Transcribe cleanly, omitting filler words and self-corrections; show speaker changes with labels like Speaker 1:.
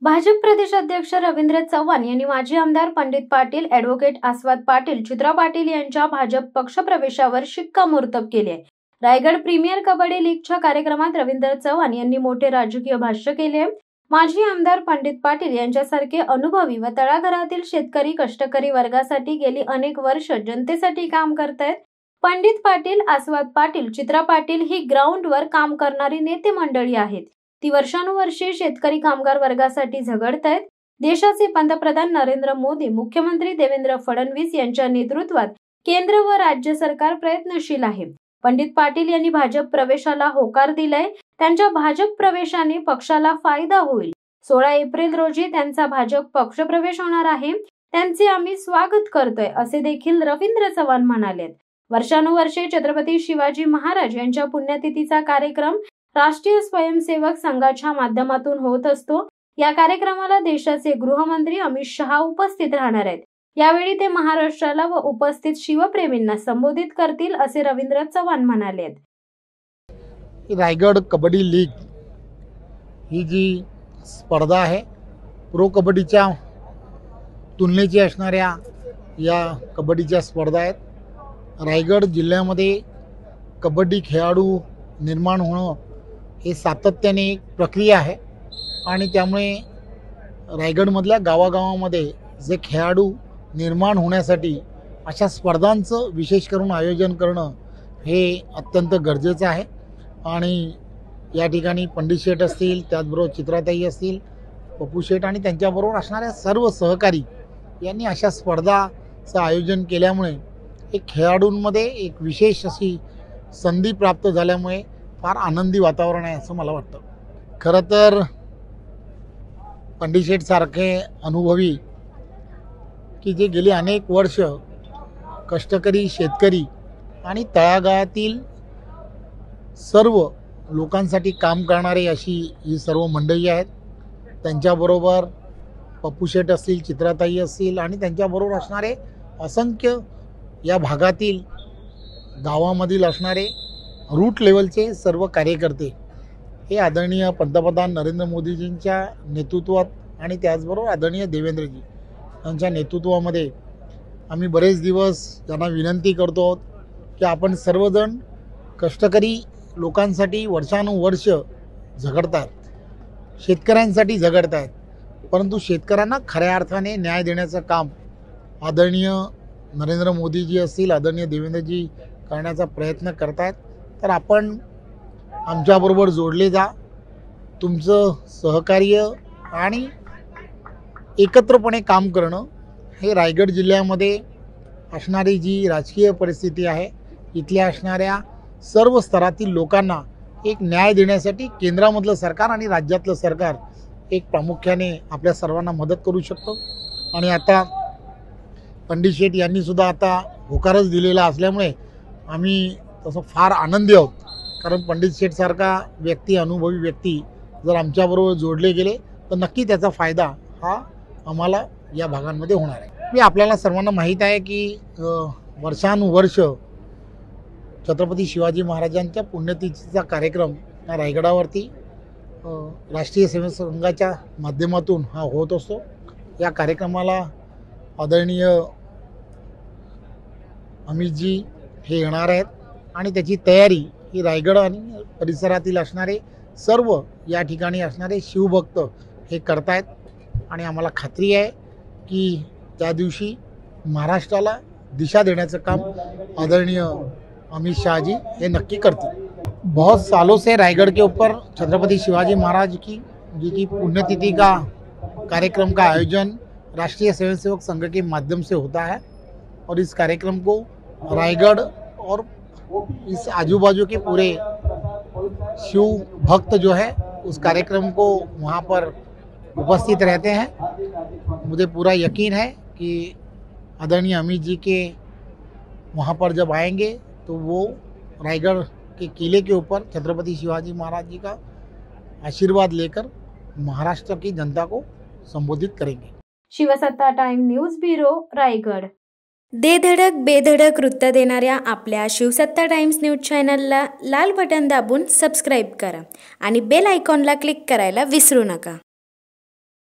Speaker 1: भाजप प्रदेश अध्यक्ष रवींद्र चव्हाण यांनी माजी आमदार पंडित पाटील, ॲडव्होकेट आस्वाद पाटील, चित्रा पाटील यांच्या भाजप पक्षप्रवेशावर शिक्कामोर्तब केले आहे। रायगड प्रीमियर कबड्डी लीगच्या कार्यक्रमात रवींद्र चव्हाण यांनी मोठे राजकीय भाष्य केले। माजी आमदार पंडित पाटील यांच्यासारखे अनुभवी व तळागाळातील शेतकरी कष्टकरी वर्गासाठी गेली अनेक वर्ष जनतेसाठी काम करतायत। पंडित पाटील, आस्वाद पाटील, चित्रा पाटील ही ग्राउंडवर काम करणारी नेते मंडळी आहेत। ती वर्षानुवर्षे शेतकरी कामगार वर्गासाठी झगडतायत। देशाचे पंतप्रधान नरेंद्र मोदी, मुख्यमंत्री देवेंद्र फडणवीस यांच्या नेतृत्वात केंद्र व राज्य सरकार प्रयत्नशील आहे। पंडित पाटील यांनी भाजप प्रवेशाला होकार दिलाय। त्यांच्या भाजप प्रवेशाने पक्षाला फायदा होईल। 16 एप्रिल रोजी त्यांचा भाजप पक्षप्रवेश होणार आहे। त्यांचे आम्ही स्वागत करतोय, असे देखील रवींद्र चव्हाण म्हणालेत। वर्षानुवर्षे छत्रपती शिवाजी महाराज यांच्या पुण्यतिथीचा कार्यक्रम राष्ट्रीय स्वयंसेवक संघाच्या माध्यमातून होत असतो। या कार्यक्रमाला देशाचे गृहमंत्री अमित शहा उपस्थित राहणार आहेत। यावेळी ते महाराष्ट्राला व उपस्थित शिवप्रेमींना संबोधित करतील, असे रवींद्र चव्हाण म्हणाले।
Speaker 2: रायगड कबड्डी लीग ही जी स्पर्धा आहे, प्रो कबड्डीच्या तुलनेची असणाऱ्या या कबड्डीच्या स्पर्धा आहेत। रायगड जिल्ह्यामध्ये कबड्डी खेळाडू निर्माण होणं हे सातत्याने एक प्रक्रिया आहे आणि त्यामुळे रायगडमधल्या गावागावामध्ये जे खेळाडू निर्माण होण्यासाठी अशा स्पर्धांचं विशेष करून आयोजन करणं हे अत्यंत गरजेचं आहे। आणि या ठिकाणी पंडित शेठ असतील, त्याचबरोबर चित्राताई असतील, पप्पू शेठ आणि त्यांच्याबरोबर असणाऱ्या सर्व सहकारी यांनी अशा स्पर्धाचं आयोजन केल्यामुळे एक खेळाडूंमध्ये एक विशेष अशी संधी प्राप्त झाल्यामुळे फार आनंदी वातावरण आहे असं मला वाटतं। खरं तर पंडित शेठ सारखे अनुभवी की जे गेली अनेक वर्ष कष्टकरी शेतकरी आणि तळागाळातील सर्व लोकांसाठी काम करणारे अशी ही सर्व मंडळी आहेत। त्यांच्याबरोबर पप्पू शेठ असतील, चित्राताई असतील आणि त्यांच्याबरोबर असणारे असंख्य या भागातील गावामधील असणारे रूट लेवलचे सर्व कार्यकर्ते हे आदरणीय पंतप्रधान नरेंद्र मोदीजींच्या नेतृत्वात आणि त्याचबरोबर आदरणीय देवेंद्रजी यांच्या नेतृत्वामध्ये आम्ही बरेच दिवस त्यांना विनंती करतो की आपण सर्वजण कष्टकरी लोकांसाठी वर्षानुवर्ष झगडतात, शेतकऱ्यांसाठी झगडतात, परंतु शेतकऱ्यांना खऱ्या अर्थाने न्याय देण्याचं काम आदरणीय नरेंद्र मोदीजी असतील, आदरणीय देवेंद्रजी करण्याचा प्रयत्न करतायत। तर आपण आमच्याबरोबर जोडले जा। तुमचं सहकार्य आणि एकत्रपणे काम करणं हे रायगड जिल्ह्यामध्ये असणारी जी राजकीय परिस्थिती आहे, इथल्या असणाऱ्या सर्व स्तरातील लोकांना एक न्याय देण्यासाठी केंद्रामधलं सरकार आणि राज्यातलं सरकार एक प्रामुख्याने आपल्या सर्वांना मदत करू शकतो। आणि आता पंडित शेठ यांनी सुद्धा आता होकारच दिलेला असल्यामुळे आम्ही तसं फार आनंदी आहोत, कारण पंडित शेठ सारखा व्यक्ती, अनुभवी व्यक्ती जर आमच्याबरोबर जोडले गेले तर नक्की त्याचा फायदा हा आम्हाला या भागांमध्ये होणार आहे। आपल्याला सर्वांना माहीत आहे की वर्षानुवर्ष छत्रपती शिवाजी महाराजांच्या पुण्यतिथीचा कार्यक्रम हा रायगडावरती राष्ट्रीय सेवक संघाच्या माध्यमातून हा होत असतो। या कार्यक्रमाला आदरणीय अमितजी हे येणार आहेत आणि त्याची तयारी ही रायगड आणि परिसरातील असणारे सर्व या ठिकाणी असणारे शिवभक्त हे करतायत आणि आम्हाला खात्री आहे की त्या दिवशी महाराष्ट्राला दिशा देण्याचं काम आदरणीय अमित शाह जी ये नक्की करती। बहुत सालों से रायगढ़ के ऊपर छत्रपति शिवाजी महाराज की पुण्यतिथि का कार्यक्रम का आयोजन राष्ट्रीय स्वयंसेवक संघ के माध्यम से होता है और इस कार्यक्रम को रायगढ़ और इस आजू बाजू के पूरे शिव भक्त जो है उस कार्यक्रम को वहाँ पर उपस्थित रहते हैं। मुझे पूरा यकीन है कि आदरणीय अमित जी के वहाँ पर जब आएंगे तो वो रायगढ़ के किले के ऊपर छत्रपति शिवाजी महाराज जी का आशीर्वाद लेकर महाराष्ट्र की जनता को संबोधित करेंगे।
Speaker 1: शिवसत्ता टाइम न्यूज ब्युरो, रायगड। दे धडक बेधडक वृत्त देणाऱ्या आपल्या शिवसत्ता टाइम्स न्यूज चॅनलला लाल बटन दाबून सबस्क्राईब करा आणि बेल आयकॉनला क्लिक करायला विसरू नका।